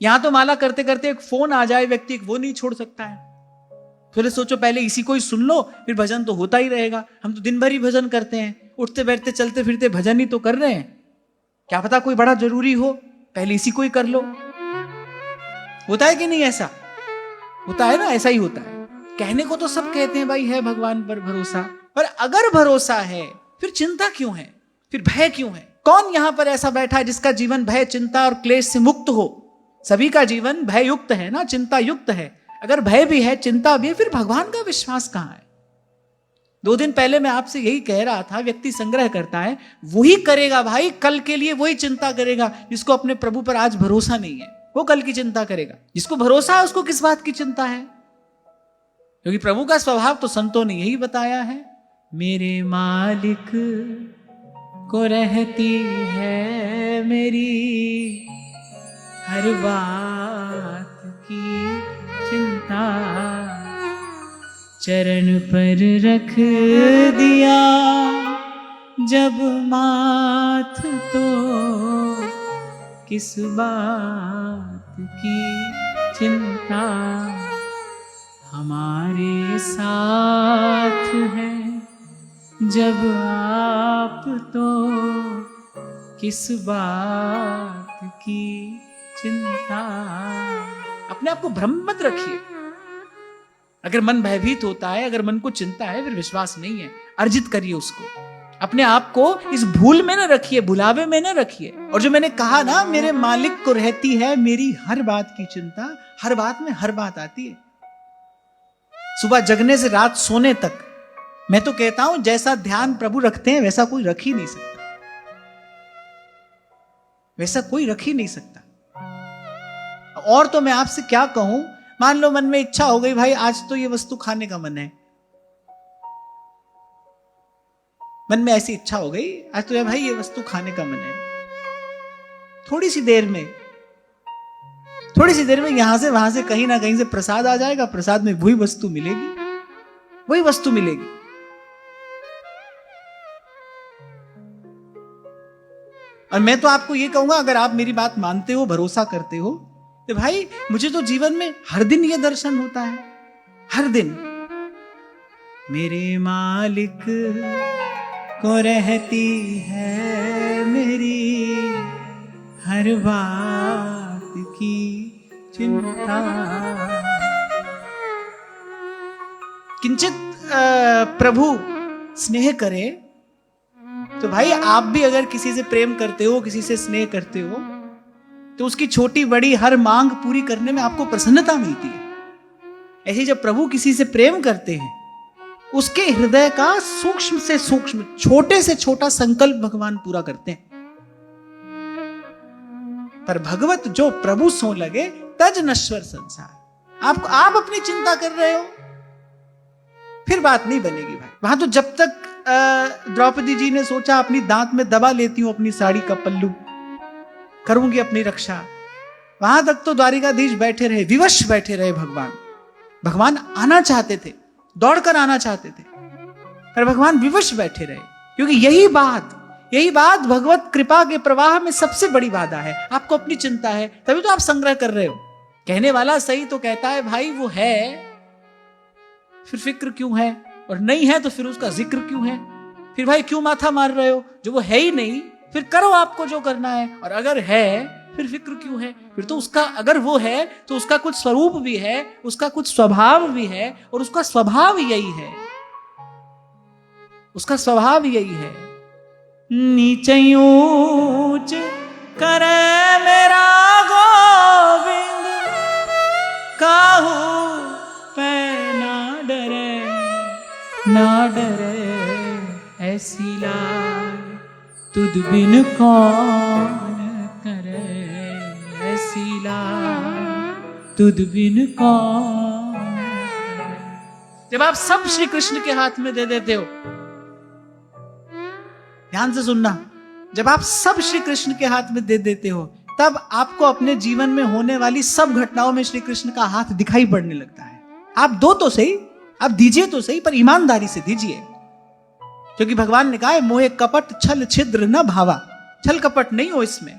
यहां तो माला करते करते एक फोन आ जाए व्यक्ति, वो नहीं छोड़ सकता है। फिर सोचो पहले इसी को ही सुन लो, फिर भजन तो होता ही रहेगा। हम तो दिन भर ही भजन करते हैं, उठते बैठते चलते फिरते भजन ही तो कर रहे हैं। क्या पता कोई बड़ा जरूरी हो, पहले इसी को ही कर लो। होता है कि नहीं? ऐसा होता है ना, ऐसा ही होता है। कहने को तो सब कहते हैं भाई है भगवान पर भरोसा, पर अगर भरोसा है फिर चिंता क्यों है, फिर भय क्यों है? कौन यहां पर ऐसा बैठा है जिसका जीवन भय चिंता और क्लेश से मुक्त हो? सभी का जीवन भय युक्त है ना, चिंता युक्त है। अगर भय भी है चिंता भी है, फिर भगवान का विश्वास कहां है? 2 दिन पहले मैं आपसे यही कह रहा था, व्यक्ति संग्रह करता है वही करेगा भाई, कल के लिए वही चिंता करेगा। जिसको अपने प्रभु पर आज भरोसा नहीं है वो कल की चिंता करेगा। जिसको भरोसा है उसको किस बात की चिंता है? क्योंकि प्रभु का स्वभाव तो संतों ने यही बताया है, मेरे मालिक को रहती है मेरी हर बात की चिंता, चरण पर रख दिया जब माथ तो किस बात की चिंता, हमारे साथ है जब आप तो किस बात की चिंता। अपने आप को भ्रम मत रखिए। अगर मन भयभीत होता है, अगर मन को चिंता है, फिर विश्वास नहीं है, अर्जित करिए उसको। अपने आप को इस भूल में न रखिए, भुलावे में न रखिए। और जो मैंने कहा ना, मेरे मालिक को रहती है मेरी हर बात की चिंता, हर बात में हर बात आती है। सुबह जगने से रात सोने तक, मैं तो कहता हूं जैसा ध्यान प्रभु रखते हैं वैसा कोई रख ही नहीं सकता, वैसा कोई रख ही नहीं सकता। और तो मैं आपसे क्या कहूं, मान लो मन में इच्छा हो गई भाई आज तो ये वस्तु खाने का मन है, मन में ऐसी इच्छा हो गई आज तो भाई ये वस्तु खाने का मन है। थोड़ी सी देर में यहां से वहां से कहीं ना कहीं से प्रसाद आ जाएगा, प्रसाद में वही वस्तु मिलेगी, वही वस्तु मिलेगी। और मैं तो आपको ये कहूंगा, अगर आप मेरी बात मानते हो, भरोसा करते हो, तो भाई मुझे तो जीवन में हर दिन ये दर्शन होता है, हर दिन मेरे मालिक को रहती है मेरी हर बात की चिंता। किंचित प्रभु स्नेह करे तो भाई आप भी अगर किसी से प्रेम करते हो, किसी से स्नेह करते हो, तो उसकी छोटी बड़ी हर मांग पूरी करने में आपको प्रसन्नता मिलती है। ऐसे जब प्रभु किसी से प्रेम करते हैं, उसके हृदय का सूक्ष्म से सूक्ष्म, छोटे से छोटा संकल्प भगवान पूरा करते हैं। पर भगवत जो प्रभु सो लगे तज नश्वर संसार। आप अपनी चिंता कर रहे हो, फिर बात नहीं बनेगी भाई। वहां तो जब तक द्रौपदी जी ने सोचा अपनी दांत में दबा लेती हूं अपनी साड़ी का पल्लू, करूंगी अपनी रक्षा, वहां तक तो द्वारिकाधीश बैठे रहे, विवश बैठे रहे। भगवान आना चाहते थे, दौड़कर आना चाहते थे, पर भगवान विवश बैठे रहे। क्योंकि यही बात भगवत कृपा के प्रवाह में सबसे बड़ी बाधा है। आपको अपनी चिंता है, तभी तो आप संग्रह कर रहे हो। कहने वाला सही तो कहता है भाई वो है, फिर फिक्र क्यों है, और नहीं है तो फिर उसका जिक्र क्यों है? फिर भाई क्यों माथा मार रहे हो? जो वो है ही नहीं, फिर करो आपको जो करना है। और अगर है फिर फिक्र क्यों है? फिर तो उसका, अगर वो है तो उसका कुछ स्वरूप भी है, उसका कुछ स्वभाव भी है, और उसका स्वभाव यही है, उसका स्वभाव यही है। नीचे ऊंच करे मेरा गोविंद, काहू पे ना डरे ऐसी लाल तुद बिन कौन करे, ऐसी लाल तुद बिन कौन। जब आप सब श्री कृष्ण के हाथ में दे देते हो, ध्यान से सुनना, जब आप सब श्री कृष्ण के हाथ में दे देते हो, तब आपको अपने जीवन में होने वाली सब घटनाओं में श्री कृष्ण का हाथ दिखाई पड़ने लगता है। आप दो तो सही, आप दीजिए तो सही, पर ईमानदारी से दीजिए। क्योंकि भगवान ने कहा है मोहे कपट छल छिद्र न भावा, छल कपट नहीं हो इसमें।